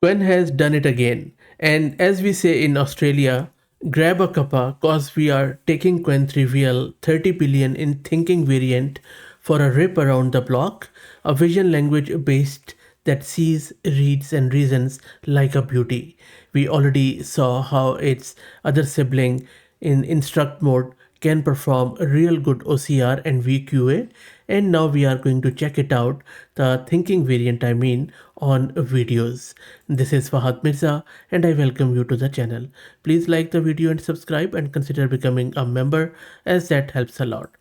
Qwen has done it again. And as we say in Australia, grab a cuppa cause we are taking Qwen3-VL 30 billion in thinking variant for a rip around the block, a vision language based that sees, reads and reasons like a beauty. We already saw how its other sibling in instruct mode can perform a real good OCR and VQA, and now we are going to check it out, the thinking variant I mean, on videos. This is Fahad Mirza and I welcome you to the channel. Please like the video and subscribe and consider becoming a member as that helps a lot.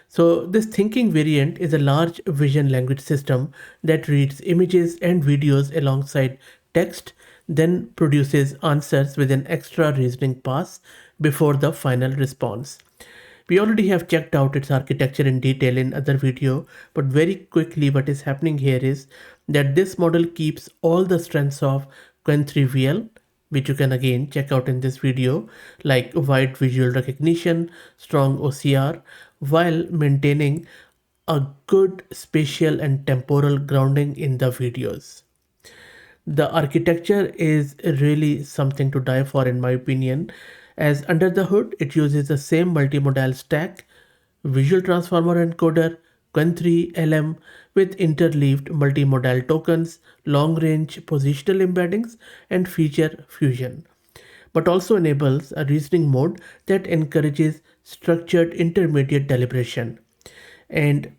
So this thinking variant is a large vision language system that reads images and videos alongside text, then produces answers with an extra reasoning pass before the final response. We already have checked out its architecture in detail in other video, but very quickly what is happening here is that this model keeps all the strengths of Qwen3-VL, which you can again check out in this video, like wide visual recognition, strong OCR, while maintaining a good spatial and temporal grounding in the videos. The architecture is really something to die for in my opinion, as under the hood it uses the same multimodal stack, visual transformer encoder, Qwen3-LM with interleaved multimodal tokens, long-range positional embeddings and feature fusion, but also enables a reasoning mode that encourages structured intermediate deliberation. And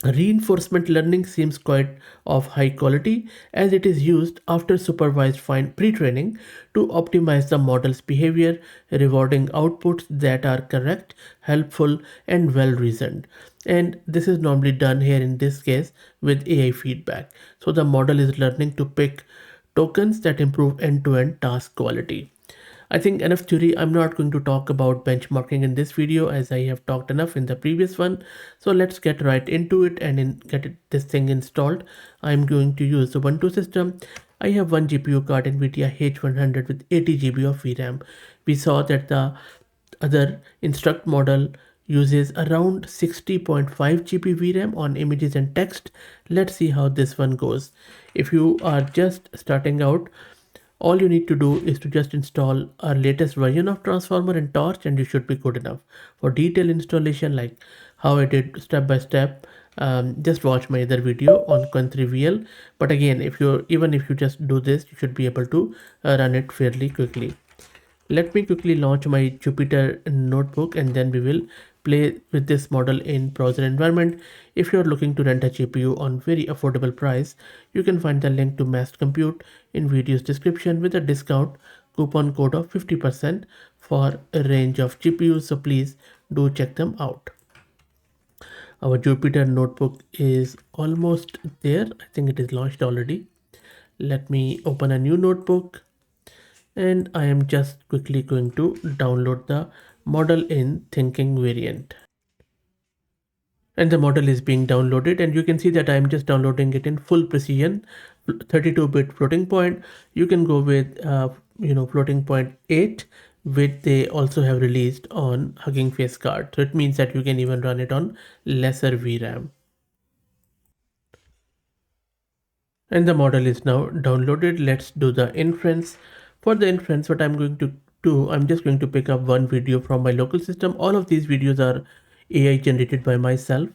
reinforcement learning seems quite of high quality as it is used after supervised fine pre-training to optimize the model's behavior, rewarding outputs that are correct, helpful, and well reasoned. And this is normally done here in this case with AI feedback. So the model is learning to pick tokens that improve end-to-end task quality. I think enough theory. I'm not going to talk about benchmarking in this video as I have talked enough in the previous one. So let's get right into it and get this thing installed. I'm going to use the Ubuntu system. I have one GPU card NVIDIA H100 with 80 GB of VRAM. We saw that the other instruct model uses around 60.5 GB VRAM on images and text. Let's see how this one goes. If you are just starting out, all you need to do is to just install our latest version of transformer and torch and you should be good enough. For detailed installation like how I did step by step, just watch my other video on Qwen3-VL. But again, even if you just do this, you should be able to run it fairly quickly. Let me quickly launch my Jupyter notebook and then we will play with this model in browser environment. If you're looking to rent a GPU on very affordable price, you can find the link to Mass Compute in video's description with a discount coupon code of 50% for a range of GPUs. So please do check them out. Our Jupyter notebook is almost there. I think it is launched already. Let me open a new notebook and I am just quickly going to download the model in thinking variant. And the model is being downloaded and you can see that I'm just downloading it in full precision, 32-bit floating point. You can go with floating point 8, which they also have released on Hugging Face card. So it means that you can even run it on lesser VRAM. And the model is now downloaded. Let's do the inference. For the inference, what I'm going to do, I'm just going to pick up one video from my local system. All of these videos are AI generated by myself.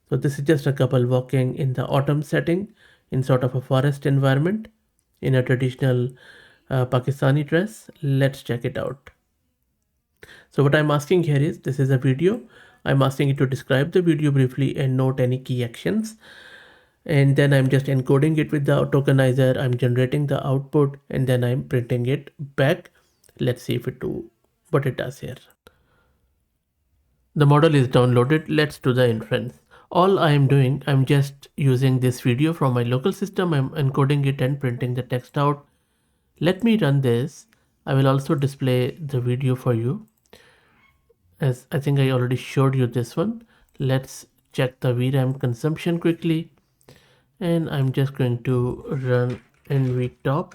So this is just a couple walking in the autumn setting in sort of a forest environment in a traditional Pakistani dress. Let's check it out. So what I'm asking here is, this is a video. I'm asking it to describe the video briefly and note any key actions. And then I'm just encoding it with the tokenizer. I'm generating the output and then I'm printing it back. Let's see if it do what it does here. The model is downloaded. Let's do the inference. All I am doing, I'm just using this video from my local system. I'm encoding it and printing the text out. Let me run this. I will also display the video for you, as I think I already showed you this one. Let's check the VRAM consumption quickly. And I'm just going to run NVTop.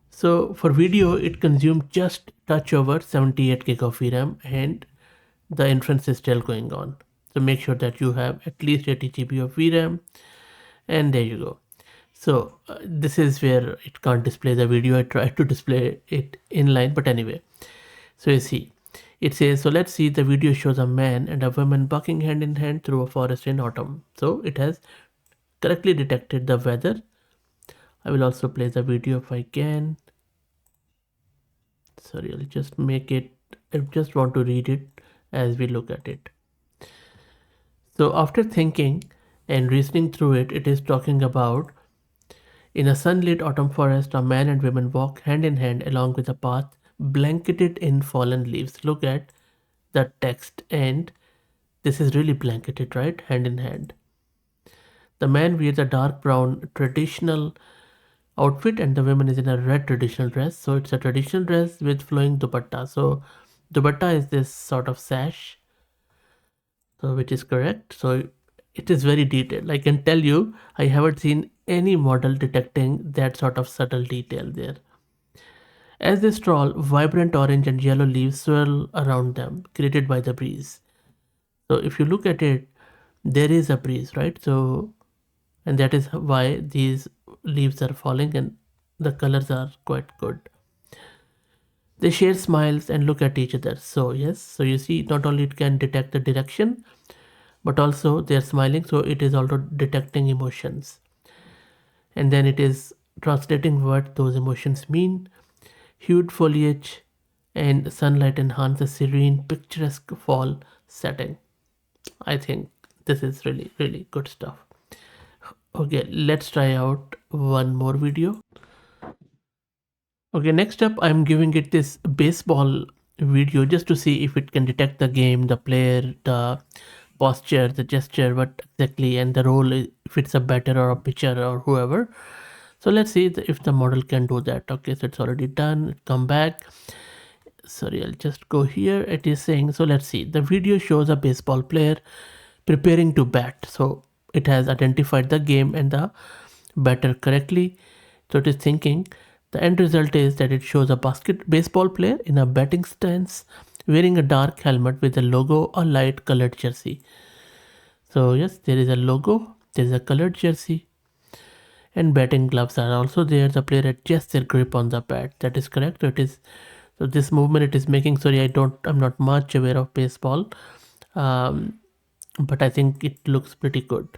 So for video, it consumed just touch over 78 gig of VRAM and the inference is still going on. So make sure that you have at least 80 GB of VRAM and there you go. So this is where it can't display the video. I tried to display it inline, but anyway. So you see, it says, so let's see, the video shows a man and a woman walking hand in hand through a forest in autumn. So it has correctly detected the weather. I will also play the video if I can. Sorry, I'll just make it, I just want to read it as we look at it. So after thinking and reasoning through it, it is talking about in a sunlit autumn forest, a man and woman walk hand in hand along with a path blanketed in fallen leaves. Look at the text, and this is really blanketed, right? Hand in hand. The man wears a dark brown traditional outfit and the woman is in a red traditional dress. So it's a traditional dress with flowing dupatta. So dupatta is this sort of sash, so which is correct. So it is very detailed. I can tell you, I haven't seen any model detecting that sort of subtle detail there. As they stroll, vibrant orange and yellow leaves swirl around them, created by the breeze. So if you look at it, there is a breeze, right? So, and that is why these leaves are falling and the colors are quite good. They share smiles and look at each other. So yes, so you see, not only it can detect the direction, but also they are smiling. So it is also detecting emotions. And then it is translating what those emotions mean. Hued foliage and sunlight enhance a serene, picturesque fall setting. I think this is really, really good stuff. Okay, let's try out one more video. Okay, next up, I'm giving it this baseball video just to see if it can detect the game, the player, the posture, the gesture, what exactly, and the role, if it's a batter or a pitcher or whoever. So let's see if the model can do that. Okay, so it's already done. Come back. Sorry, I'll just go here. It is saying, so let's see. The video shows a baseball player preparing to bat. So it has identified the game and the batter correctly. So it is thinking. The end result is that it shows a baseball player in a batting stance wearing a dark helmet with a logo, a light colored jersey. So yes, there is a logo, there is a colored jersey, and batting gloves are also there. The player adjusts their grip on the bat. That is correct. So it is, so this movement it is making. Sorry, I'm not much aware of baseball, but I think it looks pretty good.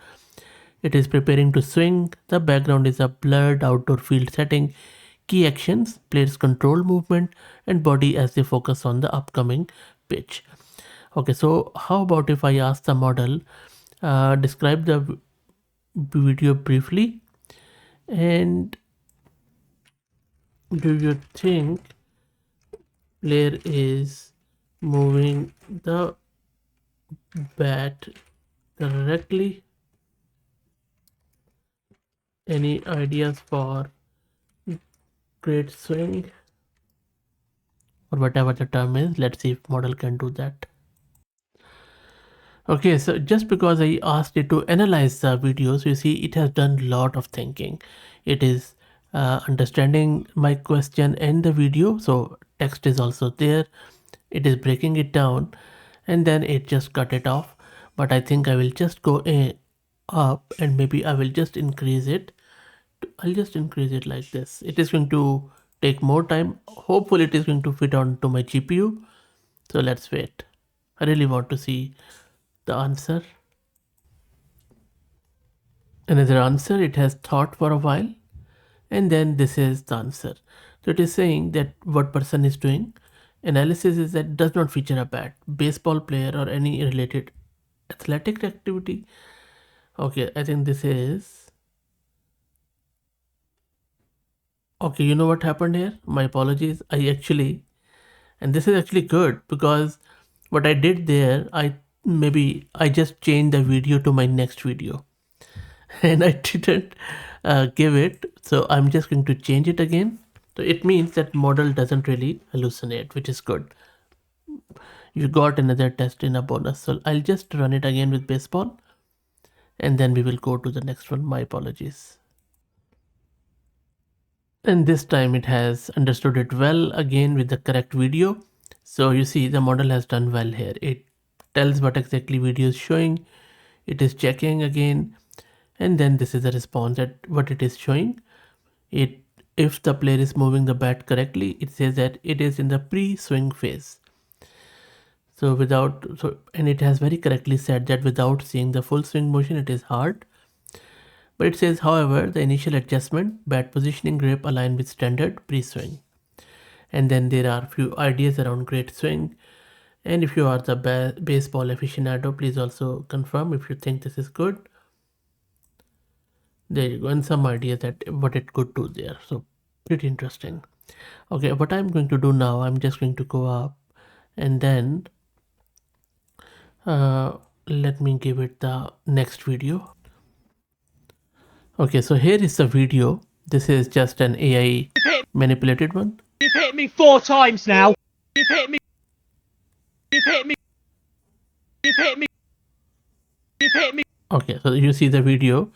It is preparing to swing. The background is a blurred outdoor field setting. Key actions, players control movement and body as they focus on the upcoming pitch. Okay, so how about if I ask the model, describe the video briefly, and do you think player is moving the bat correctly? Any ideas for great swing or whatever the term is? Let's see if model can do that. Okay, so just because I asked it to analyze the videos, you see it has done a lot of thinking. It is understanding my question and the video, so text is also there. It is breaking it down and then it just cut it off. But I think I will just go up and maybe I will just increase it. I'll just increase it like this. It is going to take more time. Hopefully it is going to fit onto my GPU. So let's wait. I really want to see the answer. Another answer, it has thought for a while, and then this is the answer. So it is saying that what person is doing. Analysis is that does not feature a bat, baseball player, or any related athletic activity. Okay, I think this is. Okay, you know what happened here? My apologies. And this is actually good because what I did there, I just changed the video to my next video. And I didn't give it, so I'm just going to change it again. So it means that model doesn't really hallucinate, which is good. You got another test in a bonus, so I'll just run it again with baseball and then we will go to the next one. My apologies. And this time it has understood it well again with the correct video. So you see the model has done well here. It tells what exactly video is showing. It is checking again, And then this is the response that what it is showing. It, if the player is moving the bat correctly, it says that it is in the pre-swing phase. So and it has very correctly said that without seeing the full swing motion, it is hard. But it says, however, the initial adjustment, bat positioning, grip align with standard pre-swing. And then there are few ideas around great swing. And if you are the baseball aficionado, please also confirm if you think this is good. There you go, and some ideas that what it could do there. So pretty interesting. Okay, what I'm going to do now, I'm just going to go up and then let me give it the next video. Okay, so here is the video. This is just an AI manipulated one. You've hit me 4 times now. You've hit me. You've hit me. You've hit me. You've hit me. Okay, so you see the video.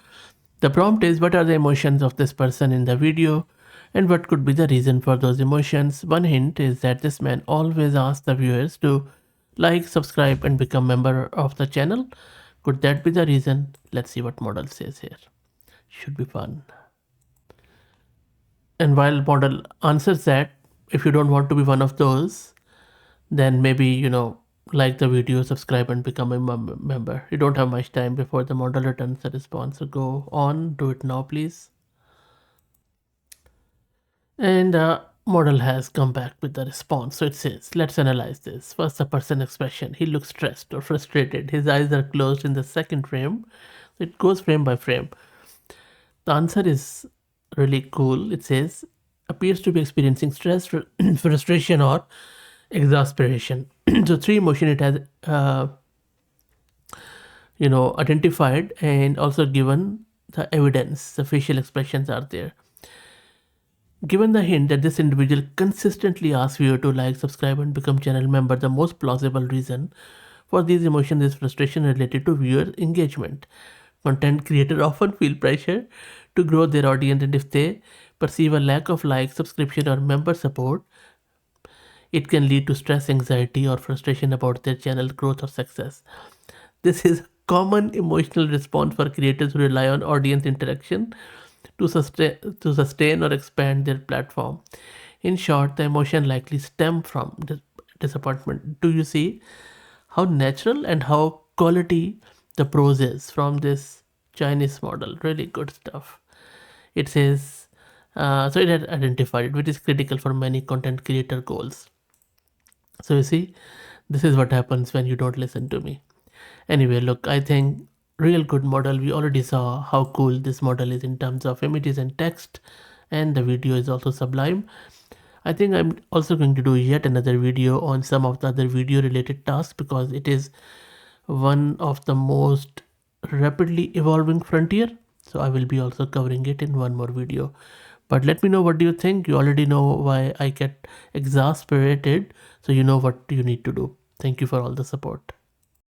The prompt is, what are the emotions of this person in the video and what could be the reason for those emotions? One hint is that this man always asks the viewers to like, subscribe and become member of the channel. Could that be the reason? Let's see what model says here. Should be fun. And while model answers that, if you don't want to be one of those, then maybe, like the video, subscribe and become a member. You don't have much time before the model returns the response. So go on, do it now, please. And the model has come back with the response. So it says, let's analyze this. First, the person expression. He looks stressed or frustrated. His eyes are closed in the second frame. It goes frame by frame. The answer is really cool. It says, appears to be experiencing stress, frustration, or exasperation. So 3 emotion it has identified and also given the evidence. The facial expressions are there. Given the hint that this individual consistently asks viewer to like, subscribe and become channel member, the most plausible reason for these emotions is frustration related to viewer engagement. Content creators often feel pressure to grow their audience, and if they perceive a lack of like, subscription or member support, it can lead to stress, anxiety, or frustration about their channel growth or success. This is a common emotional response for creators who rely on audience interaction to sustain or expand their platform. In short, the emotion likely stem from disappointment. Do you see how natural and how quality the prose is from this Chinese model? Really good stuff. It says, so it had identified, which is critical for many content creator goals. So you see, this is what happens when you don't listen to me. Anyway, look, I think real good model. We already saw how cool this model is in terms of images and text, and the video is also sublime. I think I'm also going to do yet another video on some of the other video related tasks, because it is one of the most rapidly evolving frontier. So I will be also covering it in one more video. But let me know, what do you think? You already know why I get exasperated, so you know what you need to do. Thank you for all the support.